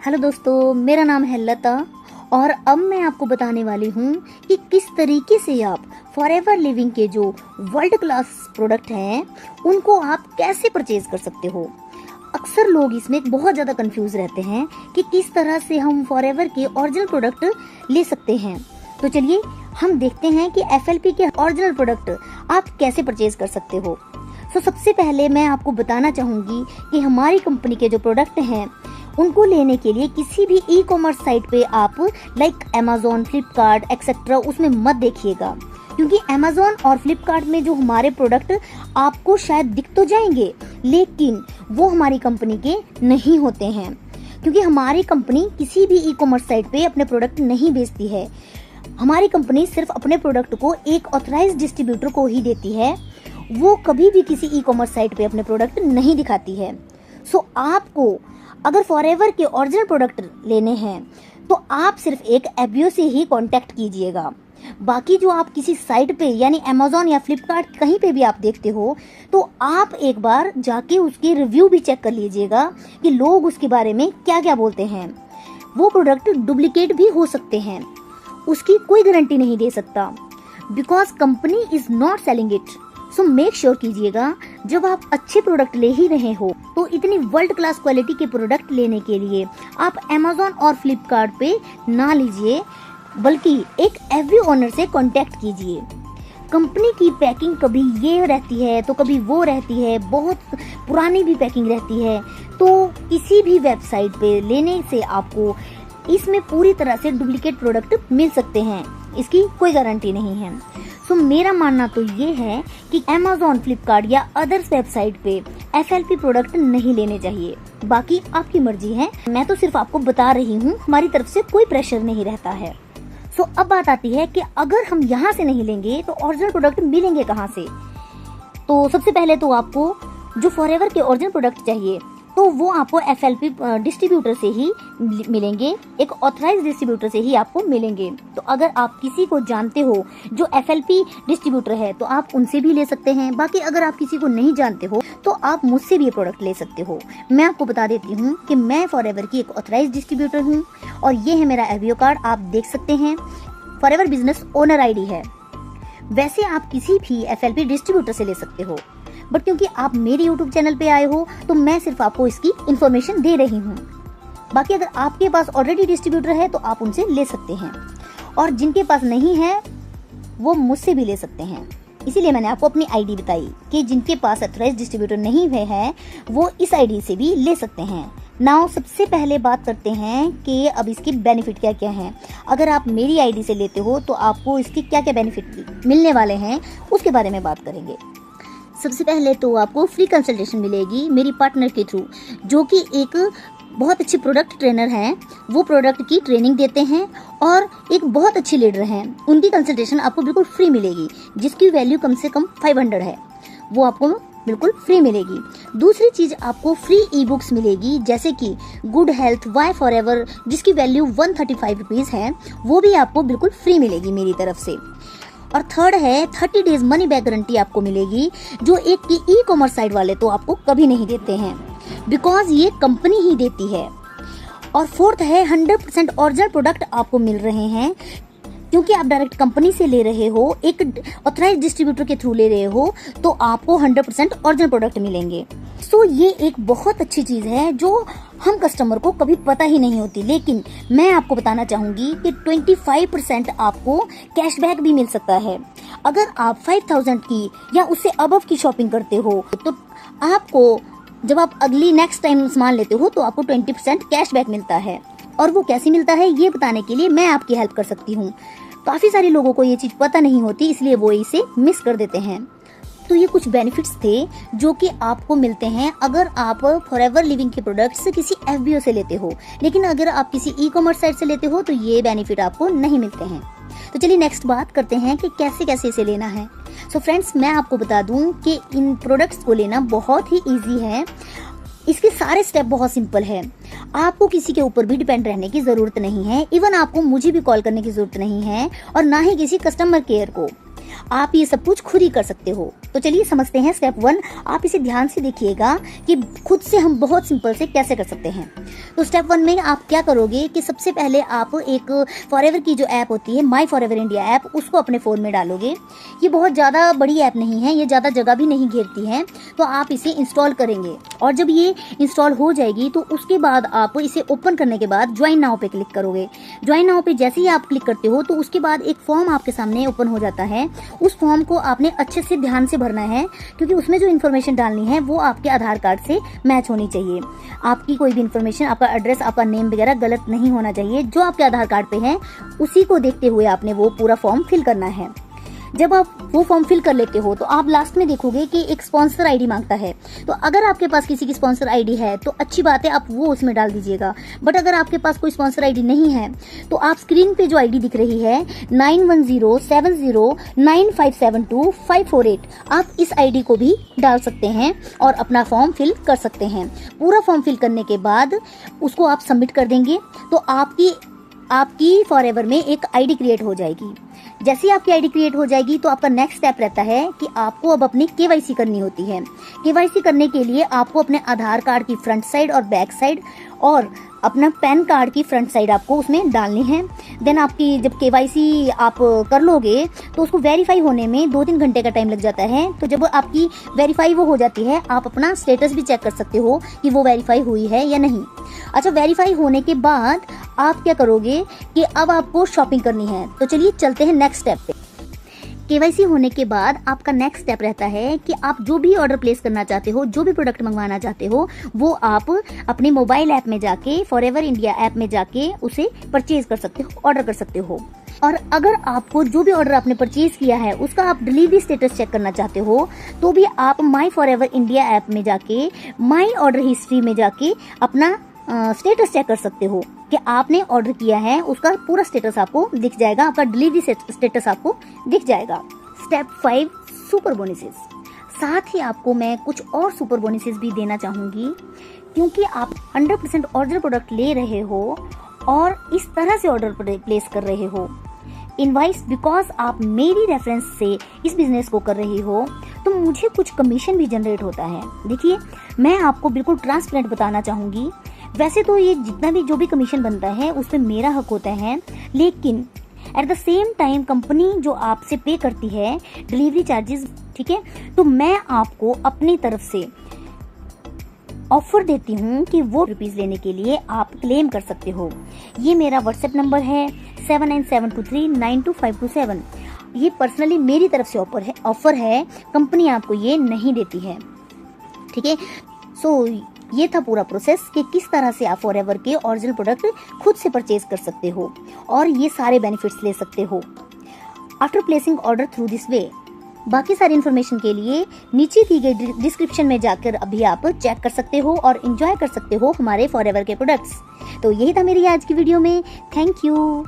Hello दोस्तों, मेरा नाम है लता और अब मैं आपको बताने वाली हूँ कि किस तरीके से आप फॉरएवर लिविंग के जो वर्ल्ड क्लास प्रोडक्ट हैं उनको आप कैसे परचेज कर सकते हो। अक्सर लोग इसमें बहुत ज़्यादा कंफ्यूज रहते हैं कि किस तरह से हम फॉरएवर के ओरिजिनल प्रोडक्ट ले सकते हैं। तो चलिए हम देखते हैं कि एफएलपी के ओरिजिनल प्रोडक्ट आप कैसे परचेज कर सकते हो। तो सबसे पहले मैं आपको बताना चाहूँगी कि हमारी कंपनी के जो प्रोडक्ट हैं उनको लेने के लिए किसी भी ई कॉमर्स साइट पे आप लाइक अमेज़ॉन, फ्लिपकार्ट एक्सेट्रा उसमें मत देखिएगा, क्योंकि अमेज़ॉन और फ्लिपकार्ट में जो हमारे प्रोडक्ट आपको शायद दिख तो जाएंगे लेकिन वो हमारी कंपनी के नहीं होते हैं, क्योंकि हमारी कंपनी किसी भी ई कॉमर्स साइट पे अपने प्रोडक्ट नहीं बेचती है। हमारी कंपनी सिर्फ अपने प्रोडक्ट को एक ऑथराइज्ड डिस्ट्रीब्यूटर को ही देती है, वो कभी भी किसी ई कॉमर्स साइट पे अपने प्रोडक्ट नहीं दिखाती है। सो आपको अगर फॉरएवर के ओरिजिनल प्रोडक्ट लेने हैं तो आप सिर्फ एक एफबीओ से ही कांटेक्ट कीजिएगा। बाकी जो आप किसी साइट पे यानी अमेज़ॉन या फ्लिपकार्ट कहीं पे भी आप देखते हो तो आप एक बार जाके उसके रिव्यू भी चेक कर लीजिएगा कि लोग उसके बारे में क्या क्या बोलते हैं। वो प्रोडक्ट डुप्लीकेट भी हो सकते हैं, उसकी कोई गारंटी नहीं दे सकता, because company is not selling it. So make sure कीजिएगा जब आप अच्छे प्रोडक्ट ले ही रहे हो तो इतनी वर्ल्ड क्लास क्वालिटी के प्रोडक्ट लेने के लिए आप अमेज़ॉन और फ्लिपकार्ट पे ना लीजिए, बल्कि एक एफबीओ ओनर से कांटेक्ट कीजिए। कंपनी की पैकिंग कभी ये रहती है तो कभी वो रहती है, बहुत पुरानी भी पैकिंग रहती है, तो किसी भी वेबसाइट पे लेने से आपको इसमें पूरी तरह से डुप्लीकेट प्रोडक्ट मिल सकते हैं, इसकी कोई गारंटी नहीं है। सो मेरा मानना तो ये है कि अमेज़ॉन, फ्लिपकार्ट या अदर्स वेबसाइट पे एफएलपी प्रोडक्ट नहीं लेने चाहिए। बाकी आपकी मर्जी है, मैं तो सिर्फ आपको बता रही हूँ, हमारी तरफ से कोई प्रेशर नहीं रहता है। सो अब बात आती है कि अगर हम यहाँ से नहीं लेंगे तो ओरिजिनल प्रोडक्ट मिलेंगे कहाँ से। तो सबसे पहले तो आपको जो फॉरएवर के ओरिजिनल प्रोडक्ट चाहिए तो वो आपको एफएलपी डिस्ट्रीब्यूटर से ही मिलेंगे, एक ऑथराइज्ड डिस्ट्रीब्यूटर से ही आपको मिलेंगे। तो अगर आप किसी को जानते हो जो एफएलपी डिस्ट्रीब्यूटर है तो आप उनसे भी ले सकते हैं। बाकी अगर आप किसी को नहीं जानते हो तो आप मुझसे भी ये प्रोडक्ट ले सकते हो। मैं आपको बता देती हूँ कि मैं फॉरएवर की एक ऑथराइज्ड डिस्ट्रीब्यूटर हूँ और ये है मेरा एफबीओ कार्ड, आप देख सकते हैं। फॉरएवर बिजनेस ओनर आईडी है। वैसे आप किसी भी एफएलपी डिस्ट्रीब्यूटर से ले सकते हो, बट क्योंकि आप मेरे यूट्यूब चैनल पे आए हो तो मैं सिर्फ आपको इसकी इन्फॉर्मेशन दे रही हूँ। बाकी अगर आपके पास ऑलरेडी डिस्ट्रीब्यूटर है तो आप उनसे ले सकते हैं, और जिनके पास नहीं है वो मुझसे भी ले सकते हैं। इसीलिए मैंने आपको अपनी आईडी बताई कि जिनके पास ऑथराइज्ड डिस्ट्रीब्यूटर नहीं हुए हैं वो इस आईडी से भी ले सकते हैं। नाउ सबसे पहले बात करते हैं कि अब इसके बेनिफिट क्या क्या हैं। अगर आप मेरी आईडी से लेते हो तो आपको इसके क्या क्या बेनिफिट मिलने वाले हैं उसके बारे में बात करेंगे। सबसे पहले तो आपको फ्री कंसल्टेशन मिलेगी मेरी पार्टनर के थ्रू, जो कि एक बहुत अच्छे प्रोडक्ट ट्रेनर हैं। वो प्रोडक्ट की ट्रेनिंग देते हैं और एक बहुत अच्छे लीडर हैं। उनकी कंसल्टेशन आपको बिल्कुल फ्री मिलेगी, जिसकी वैल्यू कम से कम 500 है, वो आपको बिल्कुल फ्री मिलेगी। दूसरी चीज आपको फ्री ई बुक्स मिलेगी, जैसे कि गुड हेल्थ वाई फॉरएवर, जिसकी वैल्यू 135 रुपीज़ है, वो भी आपको बिल्कुल फ्री मिलेगी मेरी तरफ से। और थर्ड है 30 डेज मनी बैक गारंटी आपको मिलेगी, जो एक की ई कॉमर्स साइट वाले तो आपको कभी नहीं देते हैं, बिकॉज ये कंपनी ही देती है। और फोर्थ है 100% ओरिजिनल प्रोडक्ट आपको मिल रहे हैं, क्योंकि आप डायरेक्ट कंपनी से ले रहे हो, एक ऑथराइज्ड डिस्ट्रीब्यूटर के थ्रू ले रहे हो, तो आपको 100% ओरिजिनल प्रोडक्ट मिलेंगे। सो ये एक बहुत अच्छी चीज़ है जो हम कस्टमर को कभी पता ही नहीं होती। लेकिन मैं आपको बताना चाहूँगी कि 25% आपको कैशबैक भी मिल सकता है। अगर आप 5000 की या उससे अबव की शॉपिंग करते हो तो आपको जब आप अगली नेक्स्ट टाइम सामान लेते हो तो आपको 20% कैशबैक मिलता है। और वो कैसे मिलता है ये बताने के लिए मैं आपकी हेल्प कर सकती हूँ। काफ़ी सारे लोगों को ये चीज़ पता नहीं होती, इसलिए वो इसे मिस कर देते हैं। तो ये कुछ बेनिफिट्स थे जो कि आपको मिलते हैं अगर आप फॉरएवर लिविंग के प्रोडक्ट्स किसी एफबीओ से लेते हो। लेकिन अगर आप किसी ई कॉमर्स साइट से लेते हो तो ये बेनिफिट आपको नहीं मिलते हैं। तो चलिए नेक्स्ट बात करते हैं कि कैसे कैसे इसे लेना है। सो फ्रेंड्स, मैं आपको बता दूं कि इन प्रोडक्ट्स को लेना बहुत ही ईजी है। इसके सारे स्टेप बहुत सिंपल है। आपको किसी के ऊपर भी डिपेंड रहने की जरूरत नहीं है। इवन आपको मुझे भी कॉल करने की जरूरत नहीं है और ना ही किसी कस्टमर केयर को। आप ये सब कुछ खुद ही कर सकते हो। तो चलिए समझते हैं स्टेप 1। आप इसे ध्यान से देखिएगा कि खुद से हम बहुत सिंपल से कैसे कर सकते हैं। तो स्टेप 1 में आप क्या करोगे कि सबसे पहले आप एक फॉरएवर की जो ऐप होती है, माई फॉरएवर इंडिया ऐप, उसको अपने फ़ोन में डालोगे। ये बहुत ज़्यादा बड़ी ऐप नहीं है, ये ज़्यादा जगह भी नहीं घेरती है, तो आप इसे इंस्टॉल करेंगे। और जब ये इंस्टॉल हो जाएगी तो उसके बाद आप इसे ओपन करने के बाद ज्वाइन नाउ पे क्लिक करोगे। ज्वाइन नाउ पे जैसे ही आप क्लिक करते हो तो उसके बाद एक फॉर्म आपके सामने ओपन हो जाता है। उस फॉर्म को आपने अच्छे से ध्यान से भरना है, क्योंकि उसमें जो इन्फॉर्मेशन डालनी है वो आपके आधार कार्ड से मैच होनी चाहिए। आपकी कोई भी इन्फॉर्मेशन, आपका एड्रेस, आपका नेम वगैरह गलत नहीं होना चाहिए। जो आपके आधार कार्ड पे है उसी को देखते हुए आपने वो पूरा फॉर्म फिल करना है। जब आप वो फॉर्म फिल कर लेते हो तो आप लास्ट में देखोगे कि एक स्पॉन्सर आईडी मांगता है। तो अगर आपके पास किसी की स्पॉन्सर आईडी है तो अच्छी बात है, आप वो उसमें डाल दीजिएगा। बट अगर आपके पास कोई स्पॉन्सर आईडी नहीं है तो आप स्क्रीन पे जो आईडी दिख रही है 910709572548, आप इस आईडी को भी डाल सकते हैं और अपना फॉर्म फिल कर सकते हैं। पूरा फॉर्म फिल करने के बाद उसको आप सबमिट कर देंगे तो आपकी फॉरएवर में एक आईडी क्रिएट हो जाएगी। जैसे ही आपकी आईडी क्रिएट हो जाएगी तो आपका नेक्स्ट स्टेप रहता है कि आपको अब अपनी केवाईसी करनी होती है। केवाईसी करने के लिए आपको अपने आधार कार्ड की फ्रंट साइड और बैक साइड और अपना पैन कार्ड की फ्रंट साइड आपको उसमें डालनी है। देन आपकी जब केवाईसी आप कर लोगे तो उसको वेरीफाई होने में 2-3 घंटे का टाइम लग जाता है। तो जब आपकी वेरीफाई वो हो जाती है, आप अपना स्टेटस भी चेक कर सकते हो कि वो वेरीफाई हुई है या नहीं। अच्छा, वेरीफाई होने के बाद आप क्या करोगे कि अब आपको शॉपिंग करनी है। तो चलिए चलते हैं नेक्स्ट स्टेप पे। केवाईसी होने के बाद आपका नेक्स्ट स्टेप रहता है कि आप जो भी ऑर्डर प्लेस करना चाहते हो, जो भी प्रोडक्ट मंगवाना चाहते हो, वो आप अपने मोबाइल ऐप में जाके, फॉरएवर इंडिया ऐप में जाके उसे परचेज कर सकते हो, ऑर्डर कर सकते हो। और अगर आपको जो भी ऑर्डर आपने परचेज किया है उसका आप डिलीवरी स्टेटस चेक करना चाहते हो तो भी आप माई फॉरएवर इंडिया ऐप में जाके, माई ऑर्डर हिस्ट्री में जाके अपना स्टेटस चेक कर सकते हो कि आपने ऑर्डर किया है, उसका पूरा स्टेटस आपको दिख जाएगा, आपका डिलीवरी स्टेटस आपको दिख जाएगा। Step 5, super bonuses. साथ ही आपको मैं कुछ और सुपर बोनसेस भी देना चाहूंगी, क्योंकि आप 100% ओरिजिनल प्रोडक्ट ले रहे हो और इस तरह से ऑर्डर प्लेस कर रहे हो। इनवाइस बिकॉज आप मेरी रेफरेंस से इस बिजनेस को कर रही हो तो मुझे कुछ कमीशन भी जनरेट होता है। देखिए, मैं आपको बिल्कुल ट्रांसपेरेंट बताना चाहूंगी। वैसे तो ये जितना भी जो भी कमीशन बनता है उसमें मेरा हक होता है, लेकिन at the same time company जो आपसे पे करती है डिलीवरी चार्जेस, ठीक है, तो मैं आपको अपनी तरफ से ऑफर देती हूँ कि वो रुपीज लेने के लिए आप क्लेम कर सकते हो। ये मेरा व्हाट्सएप नंबर है 7972392527। ये पर्सनली मेरी तरफ से ऑफर है, कंपनी आपको ये नहीं देती है, ठीक है। सो ये था पूरा प्रोसेस कि किस तरह से आप फॉरएवर के ओरिजिनल प्रोडक्ट खुद से परचेज कर सकते हो और ये सारे बेनिफिट्स ले सकते हो after placing order through this way. बाकी सारी इन्फॉर्मेशन के लिए नीचे दी गई डिस्क्रिप्शन में जाकर अभी आप चेक कर सकते हो और एंजॉय कर सकते हो हमारे फॉरएवर के प्रोडक्ट्स। तो यही था मेरी आज की वीडियो में। Thank you.